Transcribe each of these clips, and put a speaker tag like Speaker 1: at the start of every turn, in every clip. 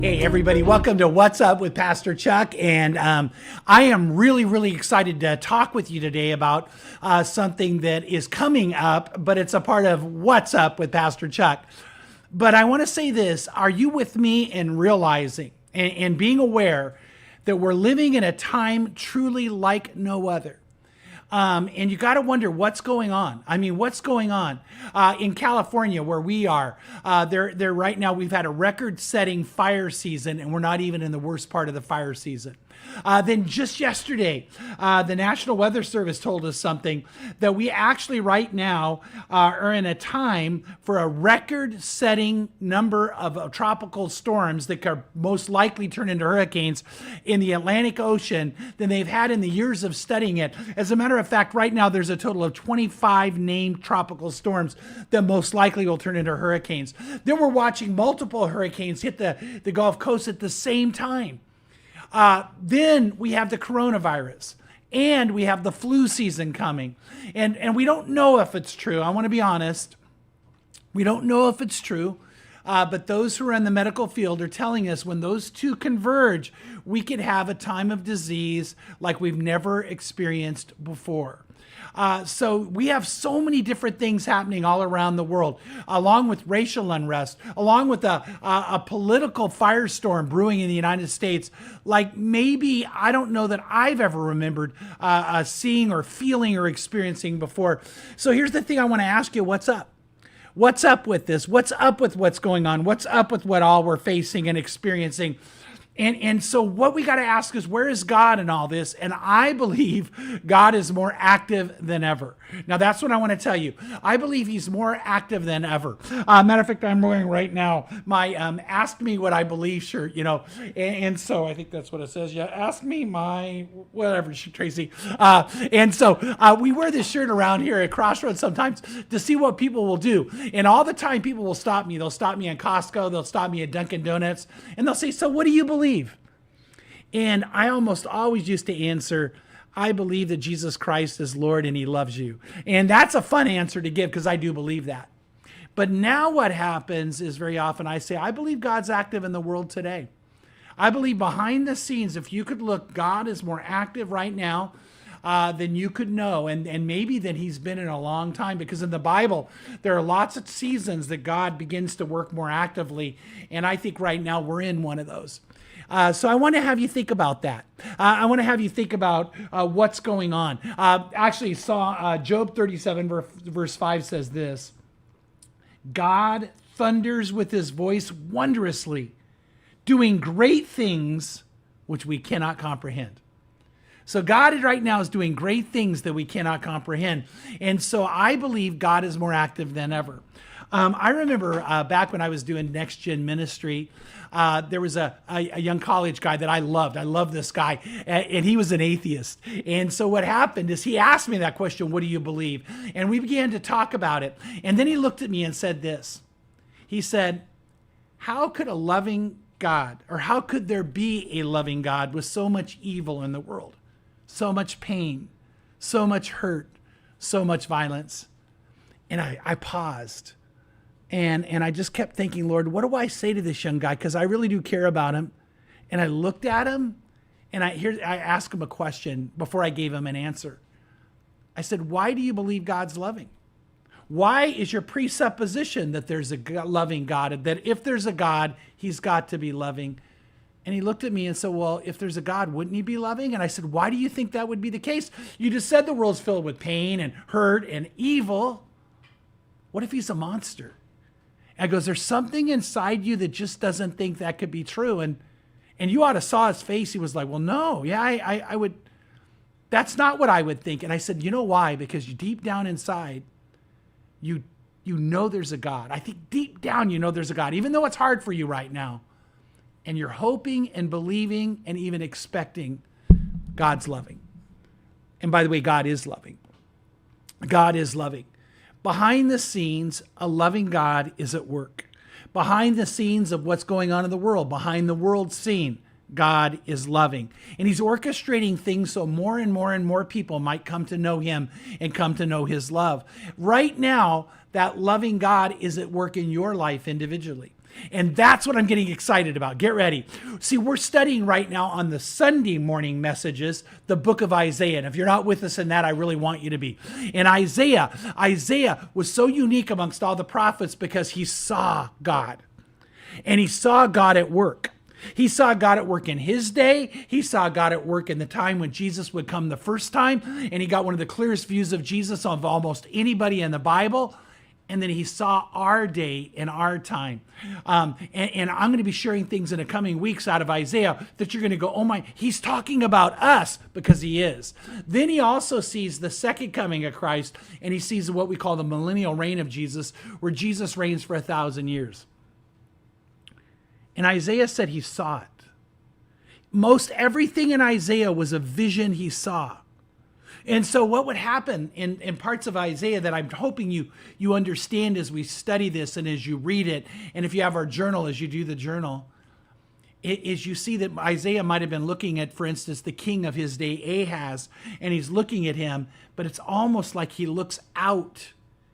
Speaker 1: Hey everybody, welcome to What's Up with Pastor Chuck. And I am really excited to talk with you today about something that is coming up, but it's a part of What's Up with Pastor Chuck. But I want to say this, are you with me in realizing and being aware that we're living in a time truly like no other? And you got to wonder what's going on. I mean, what's going on in California where we are? There right now, we've had a record-setting fire season, and we're not even in the worst part of the fire season. Then just yesterday, the National Weather Service told us something that we actually right now are in a time for a record-setting number of tropical storms that could most likely turn into hurricanes in the Atlantic Ocean than they've had in the years of studying it. As a matter of fact, right now there's a total of 25 named tropical storms that most likely will turn into hurricanes. Then we're watching multiple hurricanes hit the Gulf Coast at the same time. Then we have the coronavirus and we have the flu season coming. And we don't know if it's true. I want to be honest. We don't know if it's true. But those who are in the medical field are telling us when those two converge, we could have a time of disease like we've never experienced before. So we have so many different things happening all around the world, along with racial unrest, along with a political firestorm brewing in the United States, like maybe I don't know that I've ever remembered seeing or feeling or experiencing before. So here's the thing I want to ask you, what's up? What's up with this? What's up with what's going on? What's up with what all we're facing and experiencing? And so what we got to ask is, where is God in all this? And I believe God is more active than ever. Now, that's what I want to tell you. I believe he's more active than ever. Matter of fact, I'm wearing right now my Ask Me What I Believe shirt, and so I think that's what it says. Yeah, ask me my whatever, Tracy. And so we wear this shirt around here at Crossroads sometimes to see what people will do. And all the time people will stop me. They'll stop me at Costco. They'll stop me at Dunkin' Donuts. And they'll say, so what do you believe? And I almost always used to answer, I believe that Jesus Christ is Lord and he loves you. And that's a fun answer to give because I do believe that. But now what happens is very often I say, I believe God's active in the world today. I believe behind the scenes, if you could look, God is more active right now than you could know, and maybe than he's been in a long time, because in the Bible, there are lots of seasons that God begins to work more actively. And I think right now we're in one of those. So I want to have you think about that. I want to have you think about what's going on. Actually, saw Job 37 verse 5 says this: God thunders with his voice wondrously, doing great things which we cannot comprehend. So God right now is doing great things that we cannot comprehend. And so I believe God is more active than ever. I remember back when I was doing Next Gen ministry, there was a young college guy that I loved. I love this guy, and he was an atheist. And so what happened is he asked me that question, what do you believe? And we began to talk about it. And then he looked at me and said this. He said, how could a loving God, or how could there be a loving God with so much evil in the world? So much pain, so much hurt, so much violence. And I paused. And I just kept thinking, Lord, what do I say to this young guy? Because I really do care about him. And I looked at him, and I asked him a question before I gave him an answer. I said, why do you believe God's loving? Why is your presupposition that there's a loving God, that if there's a God, he's got to be loving? And he looked at me and said, well, if there's a God, wouldn't he be loving? And I said, why do you think that would be the case? You just said the world's filled with pain and hurt and evil. What if he's a monster? I goes, there's something inside you that just doesn't think that could be true. And you ought to saw his face. He was like, well, no, yeah, I would. That's not what I would think. And I said, you know why? Because deep down inside, you know there's a God. I think deep down you know there's a God, even though it's hard for you right now. And you're hoping and believing and even expecting God's loving. And by the way, God is loving. God is loving. Behind the scenes, a loving God is at work. Behind the scenes of what's going on in the world, behind the world scene, God is loving. And he's orchestrating things so more and more and more people might come to know him and come to know his love. Right now, that loving God is at work in your life individually. And that's what I'm getting excited about. Get ready. See, we're studying right now on the Sunday morning messages, the book of Isaiah. And if you're not with us in that, I really want you to be. And Isaiah was so unique amongst all the prophets because he saw God. And he saw God at work. He saw God at work in his day. He saw God at work in the time when Jesus would come the first time. And he got one of the clearest views of Jesus of almost anybody in the Bible. And then he saw our day and our time. And I'm going to be sharing things in the coming weeks out of Isaiah that you're going to go, oh my, he's talking about us, because he is. Then he also sees the second coming of Christ, and he sees what we call the millennial reign of Jesus, where Jesus reigns for 1,000 years. And Isaiah said he saw it. Most everything in Isaiah was a vision he saw. And so what would happen in parts of Isaiah that I'm hoping you understand as we study this and as you read it, and if you have our journal, as you do the journal, is you see that Isaiah might have been looking at, for instance, the king of his day, Ahaz, and he's looking at him, but it's almost like he looks out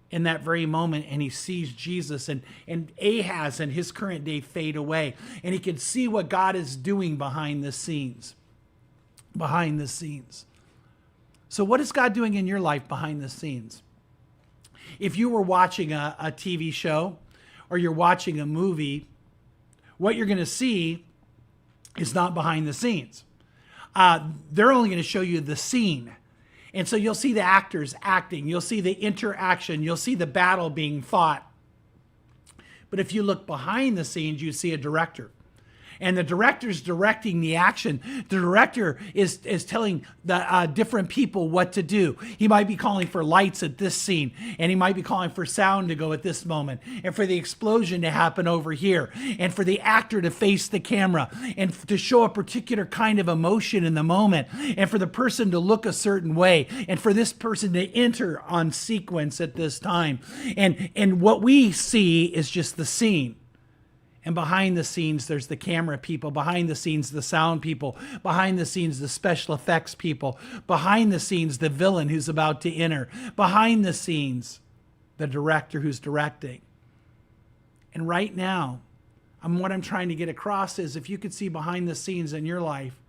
Speaker 1: in that very moment and he sees Jesus, and Ahaz and his current day fade away. And he can see what God is doing behind the scenes. Behind the scenes. So what is God doing in your life behind the scenes? If you were watching a TV show or you're watching a movie, what you're going to see is not behind the scenes. They're only going to show you the scene. And so you'll see the actors acting. You'll see the interaction. You'll see the battle being fought. But if you look behind the scenes, you see a director. And the director's directing the action. The director is telling the different people what to do. He might be calling for lights at this scene, and he might be calling for sound to go at this moment, and for the explosion to happen over here, and for the actor to face the camera, and to show a particular kind of emotion in the moment, and for the person to look a certain way, and for this person to enter on sequence at this time. And what we see is just the scene. And behind the scenes, there's the camera people. Behind the scenes, the sound people. Behind the scenes, the special effects people. Behind the scenes, the villain who's about to enter. Behind the scenes, the director who's directing. And right now, what I'm trying to get across is, if you could see behind the scenes in your life,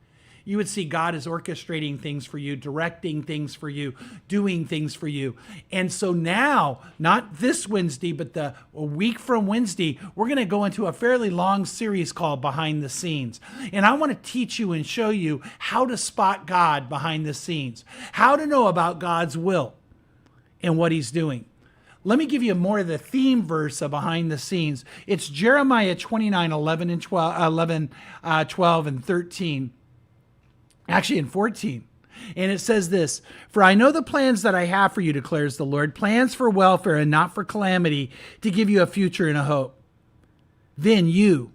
Speaker 1: you would see God is orchestrating things for you, directing things for you, doing things for you. And so now, not this Wednesday, but a week from Wednesday, we're going to go into a fairly long series called Behind the Scenes. And I want to teach you and show you how to spot God behind the scenes, how to know about God's will and what he's doing. Let me give you more of the theme verse of behind the scenes. It's Jeremiah 29, 11 and 12 and 13. Actually, in 14. And it says this: "For I know the plans that I have for you, declares the Lord, plans for welfare and not for calamity, to give you a future and a hope. Then you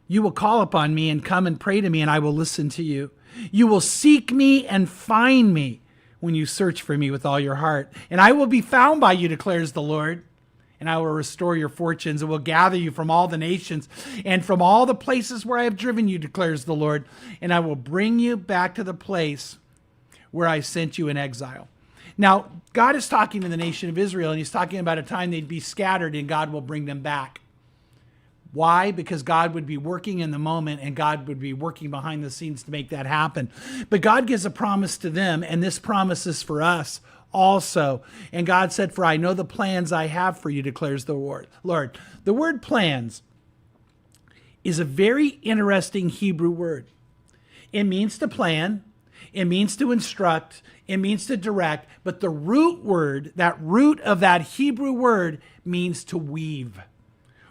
Speaker 1: will call upon me and come and pray to me, and I will listen to you. You will seek me and find me when you search for me with all your heart. And I will be found by you, declares the Lord. And I will restore your fortunes, and will gather you from all the nations and from all the places where I have driven you, declares the Lord. And I will bring you back to the place where I sent you in exile." Now, God is talking to the nation of Israel, and he's talking about a time they'd be scattered and God will bring them back. Why? Because God would be working in the moment, and God would be working behind the scenes to make that happen. But God gives a promise to them, and this promise is for us also. And God said, "For I know the plans I have for you, declares the Lord." The word plans is a very interesting Hebrew word. It means to plan. It means to instruct. It means to direct. But the root word, that root of that Hebrew word, means to weave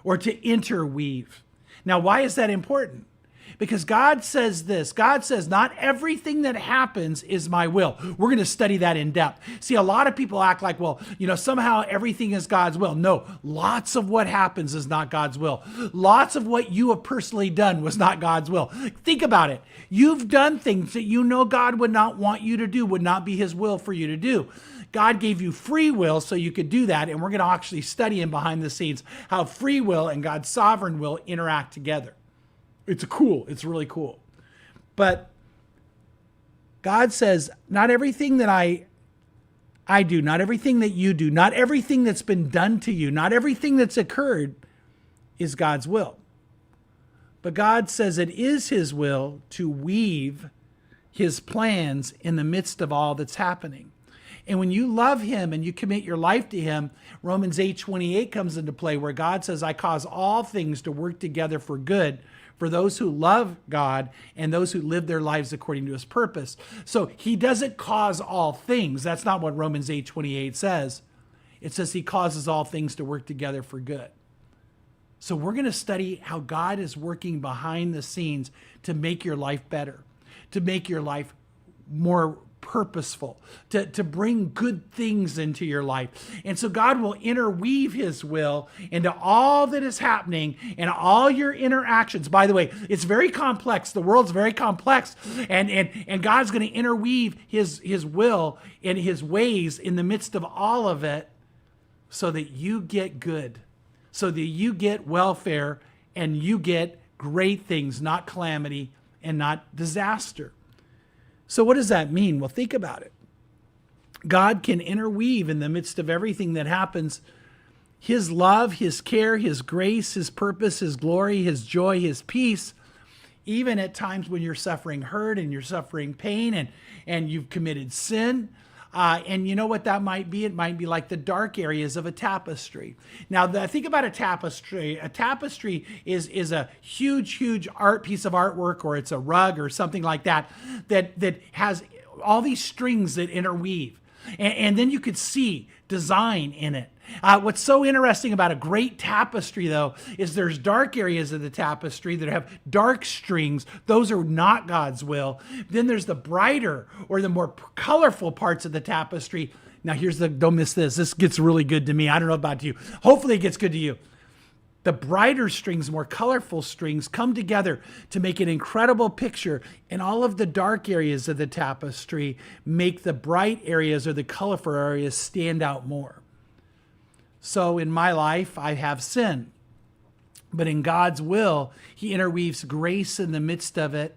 Speaker 1: or to interweave. Now, why is that important? Because God says this. God says, not everything that happens is my will. We're going to study that in depth. See, a lot of people act like, well, somehow everything is God's will. No, lots of what happens is not God's will. Lots of what you have personally done was not God's will. Think about it. You've done things that you know God would not want you to do, would not be his will for you to do. God gave you free will so you could do that. And we're going to actually study in behind the scenes how free will and God's sovereign will interact together. It's really cool. But God says, not everything that I do, not everything that you do, not everything that's been done to you, not everything that's occurred is God's will. But God says it is his will to weave his plans in the midst of all that's happening. And when you love him and you commit your life to him, Romans 8:28 comes into play, where God says, I cause all things to work together for good for those who love God and those who live their lives according to his purpose. So he doesn't cause all things. That's not what Romans 8:28 says. It says he causes all things to work together for good. So we're going to study how God is working behind the scenes to make your life better, to make your life more purposeful, to bring good things into your life. And so God will interweave his will into all that is happening and all your interactions. By the way, it's very complex. The world's very complex. And God's going to interweave his will and his ways in the midst of all of it so that you get good, so that you get welfare and you get great things, not calamity and not disaster. So what does that mean? Well, think about it. God can interweave in the midst of everything that happens, his love, his care, his grace, his purpose, his glory, his joy, his peace, even at times when you're suffering hurt and you're suffering pain and you've committed sin. And you know what that might be? It might be like the dark areas of a tapestry. Now, think about a tapestry. A tapestry is a huge, huge piece of artwork, or it's a rug or something like that has all these strings that interweave. And then you could see design in it. What's so interesting about a great tapestry, though, is there's dark areas of the tapestry that have dark strings. Those are not God's will. Then there's the brighter or the more colorful parts of the tapestry. Now, don't miss this. This gets really good to me. I don't know about you. Hopefully it gets good to you. The brighter strings, more colorful strings, come together to make an incredible picture, and all of the dark areas of the tapestry make the bright areas or the colorful areas stand out more. So in my life, I have sin, but in God's will, he interweaves grace in the midst of it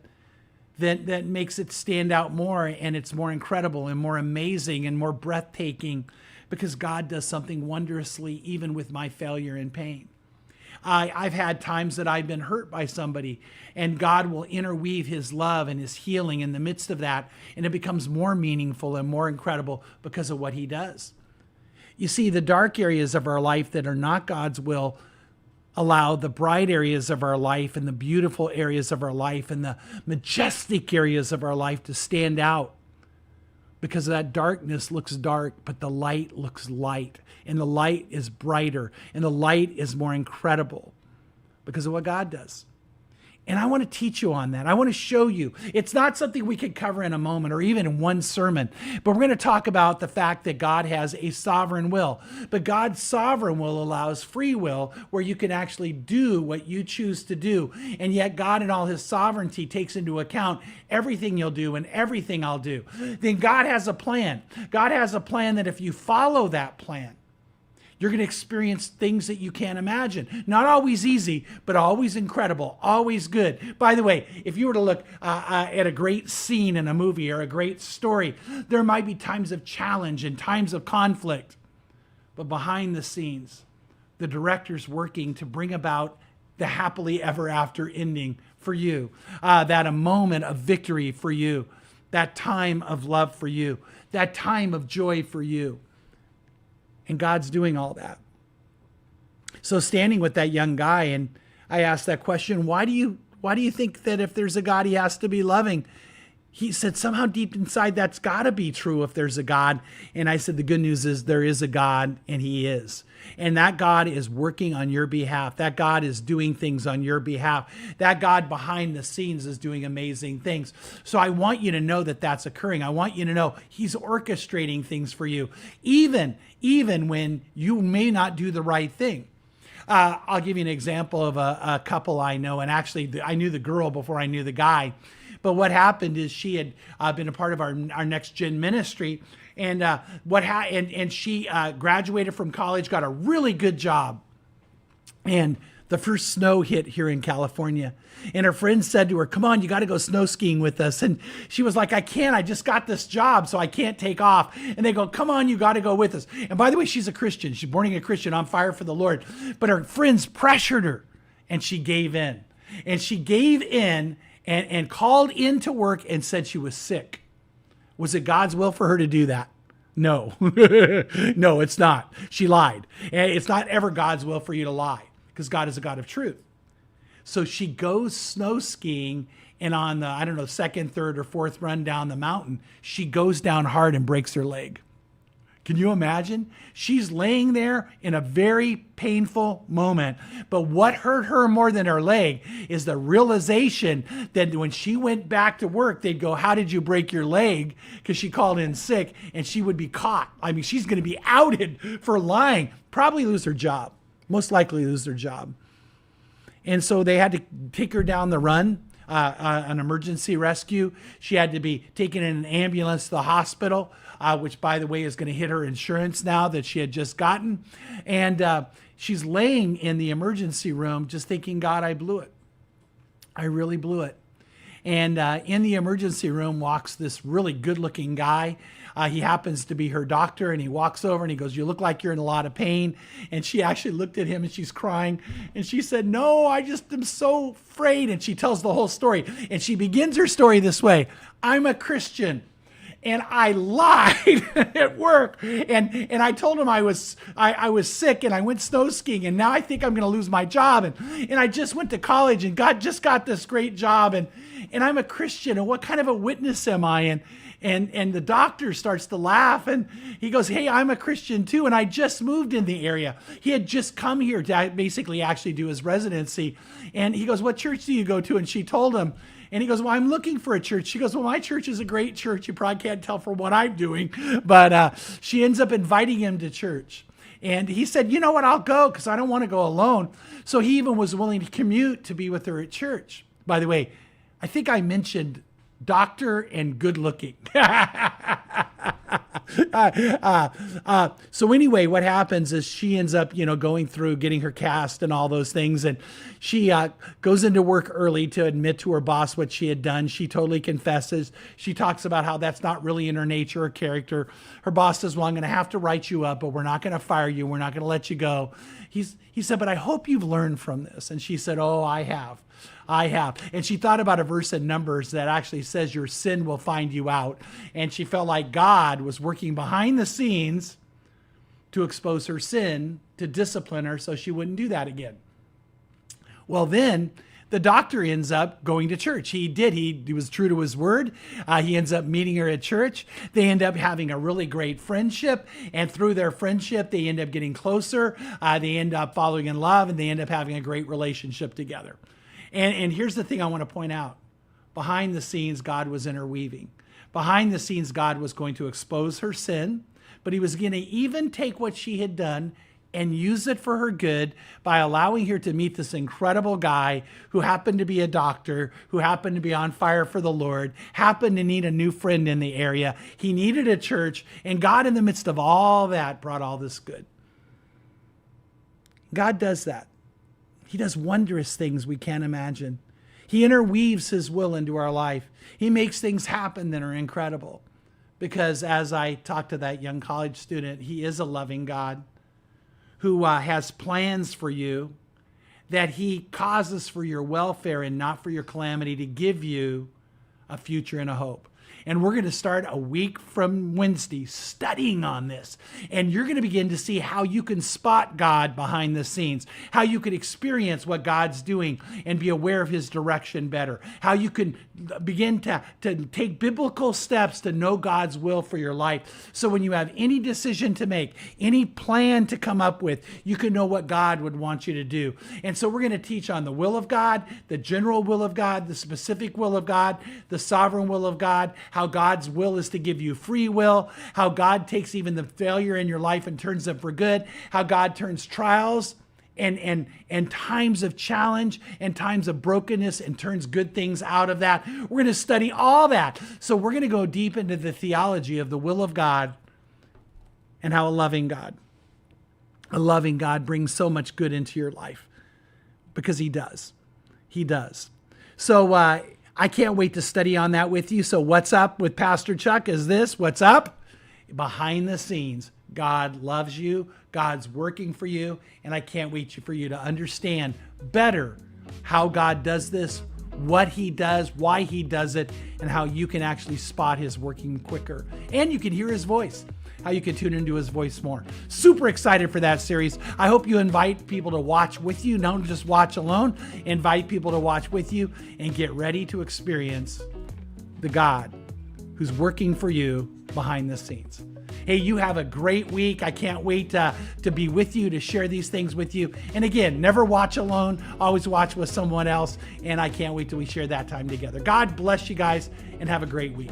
Speaker 1: that makes it stand out more, and it's more incredible and more amazing and more breathtaking because God does something wondrously even with my failure and pain. I've had times that I've been hurt by somebody, and God will interweave his love and his healing in the midst of that, and it becomes more meaningful and more incredible because of what he does. You see, the dark areas of our life that are not God's will allow the bright areas of our life and the beautiful areas of our life and the majestic areas of our life to stand out, because that darkness looks dark, but the light looks light, and the light is brighter, and the light is more incredible because of what God does. And I want to teach you on that. I want to show you. It's not something we could cover in a moment or even in one sermon, but we're going to talk about the fact that God has a sovereign will. But God's sovereign will allows free will, where you can actually do what you choose to do. And yet God in all his sovereignty takes into account everything you'll do and everything I'll do. Then God has a plan. God has a plan that if you follow that plan, you're going to experience things that you can't imagine. Not always easy, but always incredible, always good. By the way, if you were to look at a great scene in a movie or a great story, there might be times of challenge and times of conflict. But behind the scenes, the director's working to bring about the happily ever after ending for you, that a moment of victory for you, that time of love for you, that time of joy for you. And God's doing all that. So standing with that young guy, and I asked that question, why do you think that if there's a God, he has to be loving? He said, somehow deep inside, that's got to be true if there's a God. And I said, the good news is there is a God, and he is. And that God is working on your behalf. That God is doing things on your behalf. That God behind the scenes is doing amazing things. So I want you to know that that's occurring. I want you to know he's orchestrating things for you, even when you may not do the right thing. I'll give you an example of a couple I know. And actually, I knew the girl before I knew the guy. But what happened is she had been a part of our Next Gen ministry, and she graduated from college, got a really good job, and the first snow hit here in California, and her friend said to her, "Come on, you got to go snow skiing with us." And she was like, "I can't. I just got this job, so I can't take off." And they go, "Come on, you got to go with us." And by the way, she's a Christian. She's born again Christian, on fire for the Lord. But her friends pressured her. And she gave in. And she gave in and called into work and said she was sick. Was it God's will for her to do that? No. No, it's not. She lied. And it's not ever God's will for you to lie, because God is a God of truth. So she goes snow skiing, and on the, I don't know, second, third, or fourth run down the mountain, she goes down hard and breaks her leg. Can you imagine? She's laying there in a very painful moment. But what hurt her more than her leg is the realization that when she went back to work, they'd go, "How did you break your leg?" Because she called in sick, and she would be caught. I mean, she's going to be outed for lying, probably lose her job, most likely lose her job. And so they had to take her down the run. An emergency rescue. She had to be taken in an ambulance to the hospital, which, by the way, is going to hit her insurance now that she had just gotten. And she's laying in the emergency room just thinking, "God, I blew it. I really blew it." And in the emergency room walks this really good-looking guy. He happens to be her doctor, and he walks over and he goes, "You look like you're in a lot of pain." And she actually looked at him and she's crying. And she said, "No, I just am so afraid." And she tells the whole story. And she begins her story this way: "I'm a Christian, and I lied at work. And I told him I was sick, and I went snow skiing, and now I think I'm going to lose my job. And I just went to college and just got this great job. And I'm a Christian. And what kind of a witness am I?" And the doctor starts to laugh, and he goes, "Hey, I'm a Christian too, and I just moved in the area." He had just come here to basically actually do his residency. And he goes, "What church do you go to?" And she told him. And he goes, "Well, I'm looking for a church." She goes, "Well, my church is a great church. You probably can't tell from what I'm doing." But she ends up inviting him to church. And he said, "You know what, I'll go because I don't want to go alone." So he even was willing to commute to be with her at church. By the way, I think I mentioned doctor and good looking. So anyway, what happens is she ends up, going through getting her cast and all those things. And she goes into work early to admit to her boss what she had done. She totally confesses. She talks about how that's not really in her nature or character. Her boss says, "Well, I'm going to have to write you up, but we're not going to fire you. We're not going to let you go." He said, "But I hope you've learned from this." And she said, "Oh, I have. And she thought about a verse in Numbers that actually says your sin will find you out. And she felt like God was working behind the scenes to expose her sin, to discipline her so she wouldn't do that again. Well, then the doctor ends up going to church. He did. He was true to his word. He ends up meeting her at church. They end up having a really great friendship. And through their friendship, they end up getting closer. They end up falling in love, and they end up having a great relationship together. And here's the thing I want to point out. Behind the scenes, God was interweaving. Behind the scenes, God was going to expose her sin, but he was going to even take what she had done and use it for her good by allowing her to meet this incredible guy who happened to be a doctor, who happened to be on fire for the Lord, happened to need a new friend in the area. He needed a church, and God, in the midst of all that, brought all this good. God does that. He does wondrous things we can't imagine. He interweaves his will into our life. He makes things happen that are incredible. Because as I talked to that young college student, he is a loving God who has plans for you, that he causes for your welfare and not for your calamity, to give you a future and a hope. And we're going to start a week from Wednesday studying on this. And you're going to begin to see how you can spot God behind the scenes, how you can experience what God's doing and be aware of his direction better, how you can begin to take biblical steps to know God's will for your life. So when you have any decision to make, any plan to come up with, you can know what God would want you to do. And so we're going to teach on the will of God, the general will of God, the specific will of God, the sovereign will of God, how God's will is to give you free will, how God takes even the failure in your life and turns them for good, how God turns trials and times of challenge and times of brokenness and turns good things out of that. We're going to study all that. So we're going to go deep into the theology of the will of God and how a loving God brings so much good into your life, because he does. He does. So I can't wait to study on that with you. So what's up with Pastor Chuck is this. What's up? Behind the scenes, God loves you. God's working for you, and I can't wait for you to understand better how God does this, what he does, why he does it, and how you can actually spot his working quicker. And you can hear his voice, how you can tune into his voice more. Super excited for that series. I hope you invite people to watch with you. Don't just watch alone. Invite people to watch with you and get ready to experience the God who's working for you behind the scenes. Hey, you have a great week. I can't wait to be with you, to share these things with you. And again, never watch alone, always watch with someone else. And I can't wait till we share that time together. God bless you guys and have a great week.